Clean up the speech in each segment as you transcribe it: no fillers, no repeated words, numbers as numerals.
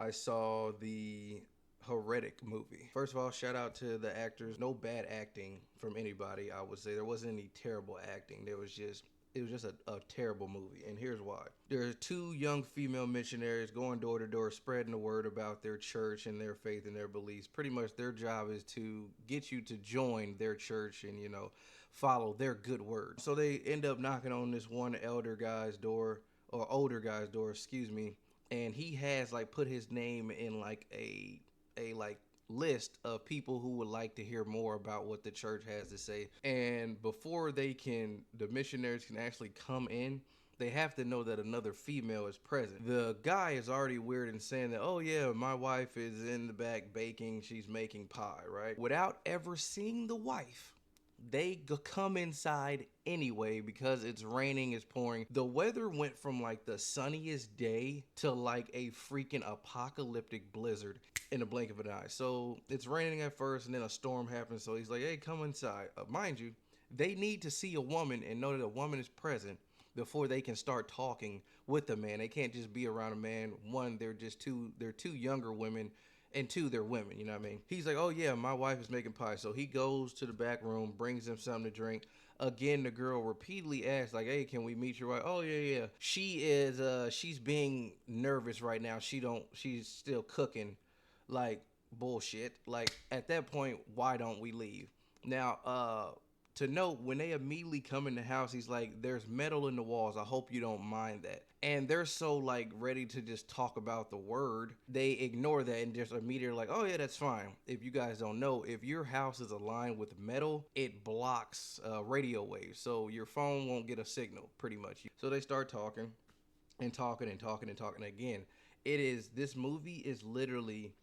I saw the Heretic movie. First of all, shout out to the actors. No bad acting from anybody, I would say. There wasn't any terrible acting. It was just a terrible movie, and here's why. There are two young female missionaries going door to door, spreading the word about their church and their faith and their beliefs. Pretty much their job is to get you to join their church and, follow their good word. So they end up knocking on this one elder guy's door, or older guy's door, excuse me, and he has like put his name in like a like list of people who would like to hear more about what the church has to say. And before the missionaries can actually come in, they have to know that another female is present. The guy is already weird and saying that, oh yeah, my wife is in the back baking, she's making pie, right? Without ever seeing the wife, they come inside anyway because it's raining, it's pouring. The weather went from like the sunniest day to like a freaking apocalyptic blizzard in a blink of an eye. So it's raining at first and then a storm happens. So he's like, hey, come inside. Mind you, they need to see a woman and know that a woman is present before they can start talking with a man. They can't just be around a man. One, they're two younger women, and two, they're women, you know what I mean? He's like, oh yeah, my wife is making pie. So he goes to the back room, brings them something to drink. Again, the girl repeatedly asks, like, hey, can we meet your wife? Oh yeah. She's being nervous right now. She's still cooking. Like, bullshit. Like, at that point, why don't we leave? Now, to note, when they immediately come in the house, he's like, there's metal in the walls. I hope you don't mind that. And they're so like ready to just talk about the word, they ignore that and just immediately like, oh yeah, that's fine. If you guys don't know, if your house is aligned with metal, it blocks radio waves, so your phone won't get a signal pretty much. So they start talking and talking and talking and talking again. This movie is literally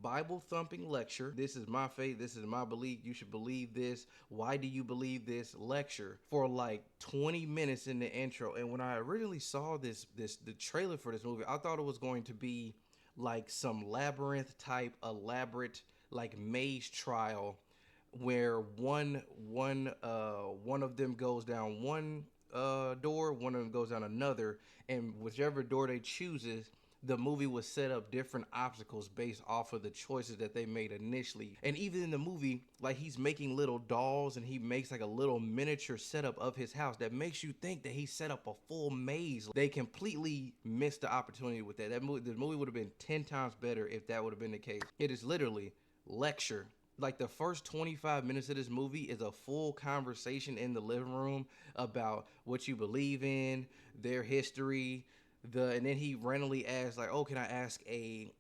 Bible thumping lecture. This is my faith. This is my belief. You should believe this. Why do you believe this? Lecture for like 20 minutes in the intro. And when I originally saw the trailer for this movie, I thought it was going to be like some labyrinth type elaborate like maze trial where one of them goes down one door, one of them goes down another, and whichever door they chooses, the movie was set up different obstacles based off of the choices that they made initially. And even in the movie, like, he's making little dolls and he makes like a little miniature setup of his house that makes you think that he set up a full maze. They completely missed the opportunity with that. The movie would have been 10 times better if that would have been the case. It is literally lecture. Like, the first 25 minutes of this movie is a full conversation in the living room about what you believe in, their history, and then he randomly asks, like, oh, can I ask a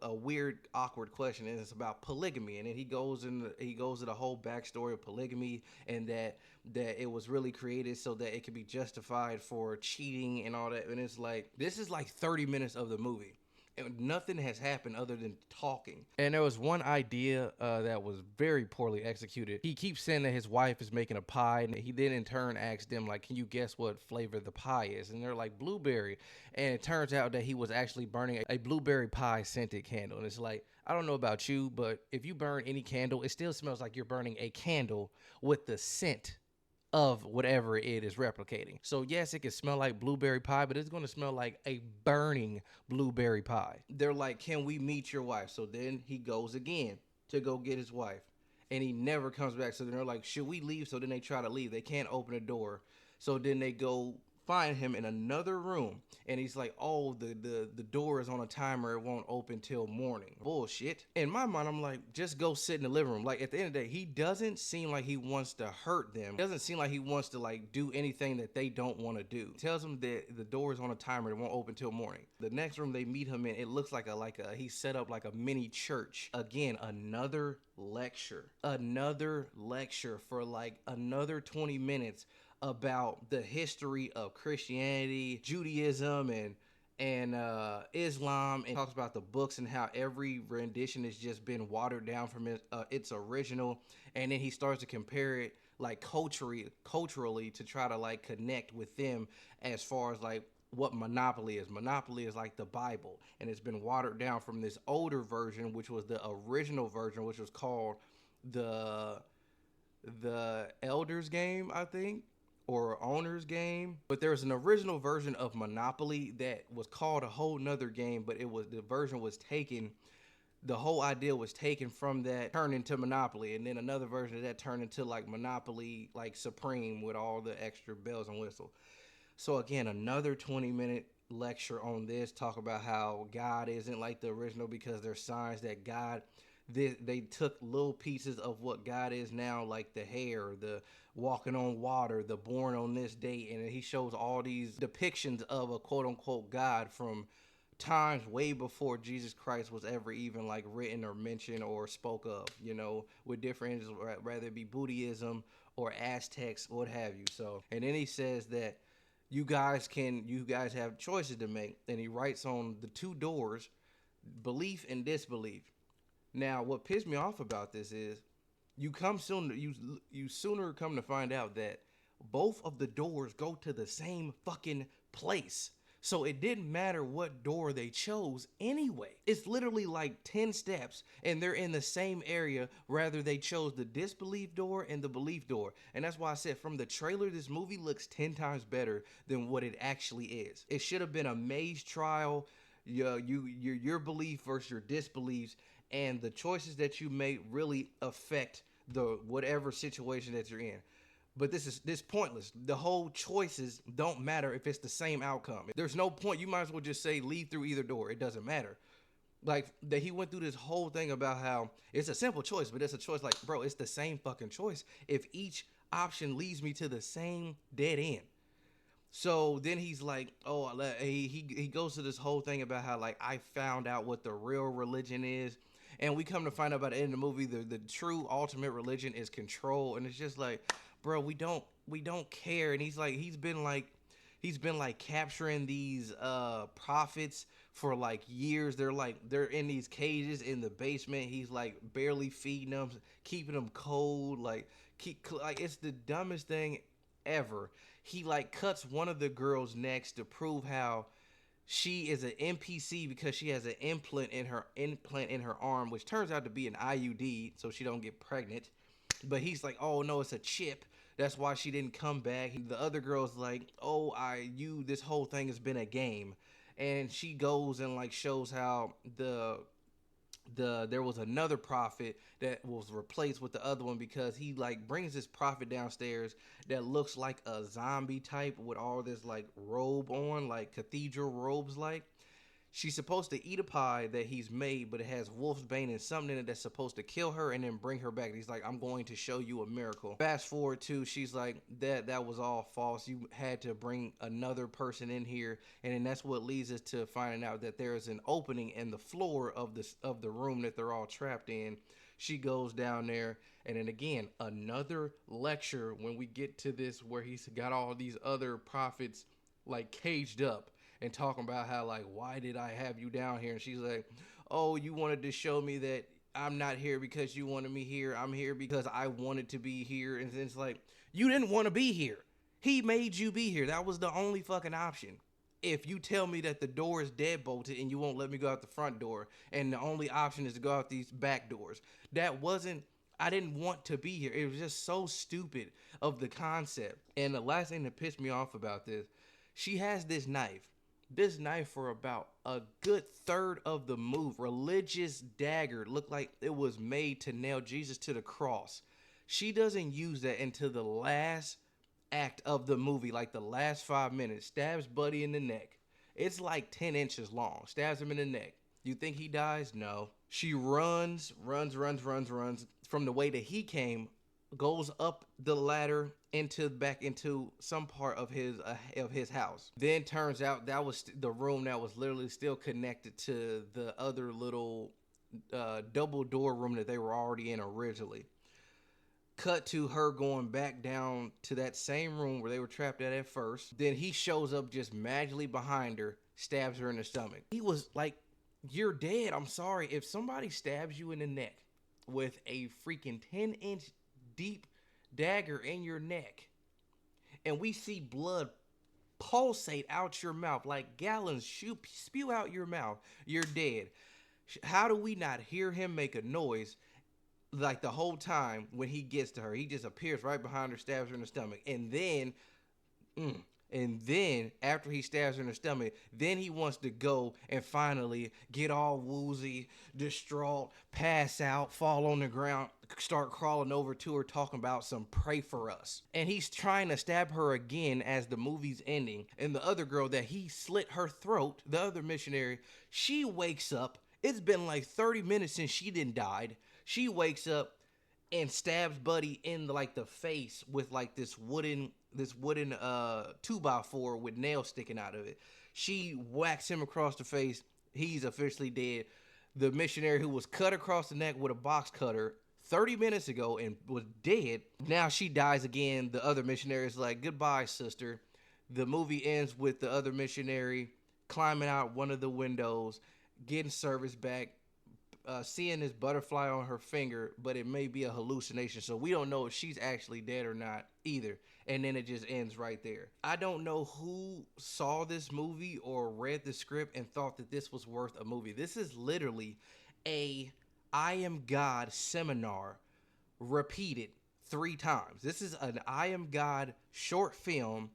weird, awkward question? And it's about polygamy. And then he goes to the whole backstory of polygamy, and that it was really created so that it could be justified for cheating and all that. And it's like, this is like 30 minutes of the movie, and nothing has happened other than talking. And there was one idea that was very poorly executed. He keeps saying that his wife is making a pie, and he then in turn asks them, like, can you guess what flavor the pie is? And they're like, blueberry. And it turns out that he was actually burning a blueberry pie scented candle. And it's like, I don't know about you, but if you burn any candle, it still smells like you're burning a candle with the scent of whatever it is replicating. So yes, it can smell like blueberry pie, but it's going to smell like a burning blueberry pie. They're like, can we meet your wife? So then he goes again to go get his wife, and he never comes back. So then they're like, should we leave? So then they try to leave. They can't open the door. So then they go find him in another room, and he's like, oh, the door is on a timer, it won't open till morning. Bullshit. In my mind, I'm like, just go sit in the living room. Like, at the end of the day, he doesn't seem like he wants to hurt them. It doesn't seem like he wants to like do anything that they don't want to do. He tells them that the door is on a timer, it won't open till morning. The next room they meet him in, it looks like he set up like a mini church. Again, another lecture for like another 20 minutes about the history of Christianity, Judaism, and Islam, and talks about the books and how every rendition has just been watered down from its original. And then he starts to compare it like culturally to try to like connect with them as far as like what Monopoly is. Monopoly is like the Bible, and it's been watered down from this older version, which was the original version, which was called the Elders game, I think, or owner's game. But there's an original version of Monopoly that was called a whole nother game, but the version was taken, the whole idea was taken from that, turned into Monopoly, and then another version of that turned into like Monopoly like Supreme with all the extra bells and whistles. So again, another 20-minute lecture on this, talk about how God isn't like the original because there's signs that God, they took little pieces of what God is now, like the hair, the walking on water, the born on this date, and he shows all these depictions of a quote unquote God from times way before Jesus Christ was ever even like written or mentioned or spoke of, with different, rather it be Buddhism or Aztecs, what have you. So, and then he says that you guys have choices to make, and he writes on the two doors, belief and disbelief. Now, what pissed me off about this is you sooner come to find out that both of the doors go to the same fucking place. So it didn't matter what door they chose anyway. It's literally like 10 steps and they're in the same area. Rather, they chose the disbelief door and the belief door. And that's why I said from the trailer, this movie looks 10 times better than what it actually is. It should have been a maze trial, your belief versus your disbeliefs, and the choices that you make really affect the whatever situation that you're in. But this pointless. The whole choices don't matter if it's the same outcome. There's no point. You might as well just say leave through either door. It doesn't matter. Like that he went through this whole thing about how it's a simple choice, but it's a choice like, bro, it's the same fucking choice if each option leads me to the same dead end. So then he's like, oh, he goes to this whole thing about how like I found out what the real religion is. And we come to find out by the end of the movie, the true ultimate religion is control. And it's just like, bro, we don't care. And he's been like capturing these prophets for like years. They're in these cages in the basement. He's like barely feeding them, keeping them cold. Like it's the dumbest thing ever. He like cuts one of the girls' necks to prove how she is an NPC because she has an implant in her arm, which turns out to be an IUD, so she don't get pregnant. But he's like, oh no, it's a chip. That's why she didn't come back. The other girl's like, oh, this whole thing has been a game. And she goes and like shows how there was another prophet that was replaced with the other one because he like brings this prophet downstairs that looks like a zombie type with all this like robe on, like cathedral robes. Like she's supposed to eat a pie that he's made, but it has wolf's bane and something in it that's supposed to kill her and then bring her back. And he's like, I'm going to show you a miracle. Fast forward to, she's like, that was all false. You had to bring another person in here. And then that's what leads us to finding out that there is an opening in the floor of the room that they're all trapped in. She goes down there, and then again, another lecture when we get to this where he's got all these other prophets like caged up and talking about how like, why did I have you down here? And she's like, oh, you wanted to show me that I'm not here because you wanted me here. I'm here because I wanted to be here. And it's like, you didn't want to be here. He made you be here. That was the only fucking option. If you tell me that the door is dead bolted and you won't let me go out the front door and the only option is to go out these back doors, I didn't want to be here. It was just so stupid of the concept. And the last thing that pissed me off about this, she has this knife for about a good third of the movie. Religious dagger, looked like it was made to nail Jesus to the cross. She doesn't use that until the last act of the movie, like the last 5 minutes. Stabs Buddy in the neck. It's like 10 inches long. Stabs him in the neck. You think he dies? No. She runs from the way that he came, goes up the ladder back into some part of his house. Then turns out that was the room that was literally still connected to the other little double door room that they were already in originally. Cut to her going back down to that same room where they were trapped at first. Then he shows up just magically behind her, stabs her in the stomach. He was like, you're dead. I'm sorry. If somebody stabs you in the neck with a freaking 10-inch deep dagger in your neck, and we see blood pulsate out your mouth like gallons spew out your mouth, you're dead. How do we not hear him make a noise like the whole time when he gets to her? He just appears right behind her, stabs her in the stomach, and then Mm. And then after he stabs her in the stomach, then he wants to go and finally get all woozy, distraught, pass out, fall on the ground, start crawling over to her, talking about some pray for us. And he's trying to stab her again as the movie's ending. And the other girl that he slit her throat, the other missionary, she wakes up. It's been like 30 minutes since she didn't died. She wakes up and stabs Buddy in the face with like this wooden 2x4 with nails sticking out of it. She whacks him across the face. He's officially dead. The missionary who was cut across the neck with a box cutter 30 minutes ago and was dead, now she dies again. The other missionary is like, goodbye, sister. The movie ends with the other missionary climbing out one of the windows, getting service back, seeing this butterfly on her finger, but it may be a hallucination. So we don't know if she's actually dead or not either. And then it just ends right there. I don't know who saw this movie or read the script and thought that this was worth a movie. This is literally a I Am God seminar repeated 3 times. This is an I Am God short film.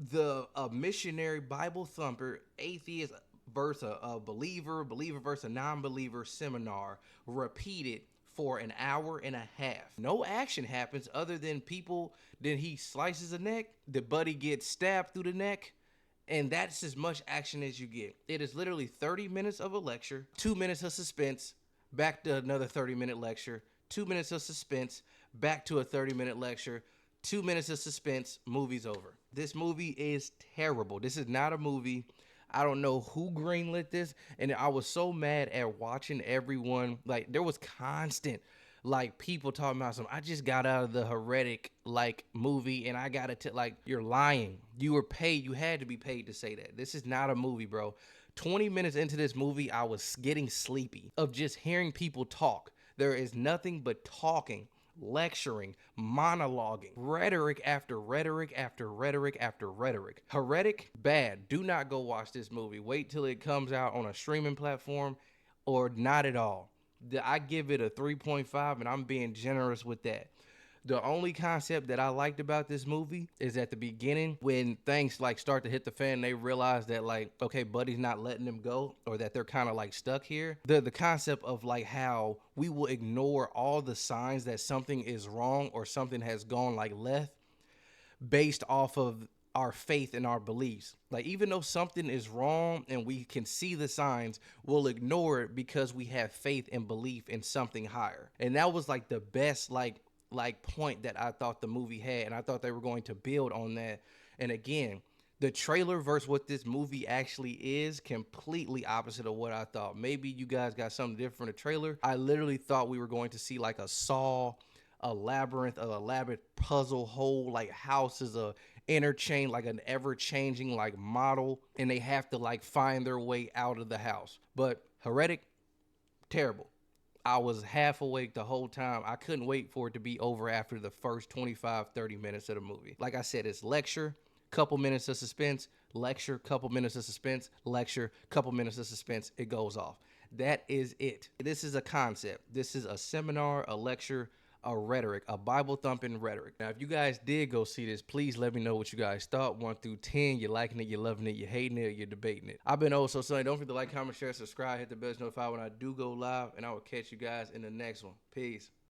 The missionary Bible thumper atheist versus a believer versus a non-believer seminar repeated for an hour and a half. No action happens other than people. Then he slices a neck. The buddy gets stabbed through the neck. And that's as much action as you get. It is literally 30 minutes of a lecture, 2 minutes of suspense, back to another 30-minute lecture, 2 minutes of suspense, back to a 30-minute lecture, 2 minutes of suspense, movie's over. This movie is terrible. This is not a movie. I don't know who greenlit this, and I was so mad at watching everyone. Like, there was constant, like, people talking about I just got out of the Heretic, like, movie, and I gotta like, you're lying. You were paid. You had to be paid to say that. This is not a movie, bro. 20 minutes into this movie, I was getting sleepy of just hearing people talk. There is nothing but talking, lecturing, monologuing, rhetoric after rhetoric after rhetoric after rhetoric. Heretic, bad. Do not go watch this movie. Wait till it comes out on a streaming platform or not at all. I give it a 3.5 and I'm being generous with that. The only concept that I liked about this movie is at the beginning when things like start to hit the fan, they realize that like, okay, Buddy's not letting them go, or that they're kind of like stuck here. The concept of like how we will ignore all the signs that something is wrong or something has gone like left based off of our faith and our beliefs. Like, even though something is wrong and we can see the signs, we'll ignore it because we have faith and belief in something higher. And that was like the best like point that I thought the movie had, and I thought they were going to build on that. And again, the trailer versus what this movie actually is completely opposite of what I thought. Maybe you guys got something different from the trailer. I literally thought we were going to see like a Saw, a labyrinth, a elaborate puzzle whole like houses, a interchange, like an ever-changing like model, and they have to like find their way out of the house. But Heretic, terrible. I was half awake the whole time. I couldn't wait for it to be over after the first 25, 30 minutes of the movie. Like I said, it's lecture, couple minutes of suspense, lecture, couple minutes of suspense, lecture, couple minutes of suspense. It goes off. That is it. This is a concept. This is a seminar, a lecture, a rhetoric, a Bible thumping rhetoric. Now, if you guys did go see this, please let me know what you guys thought. 1 through 10, you liking it, you loving it, you hating it, you're debating it. I've been oldsoulsuni. Don't forget to like, comment, share, subscribe, hit the bell notify when I do go live, and I will catch you guys in the next one. Peace.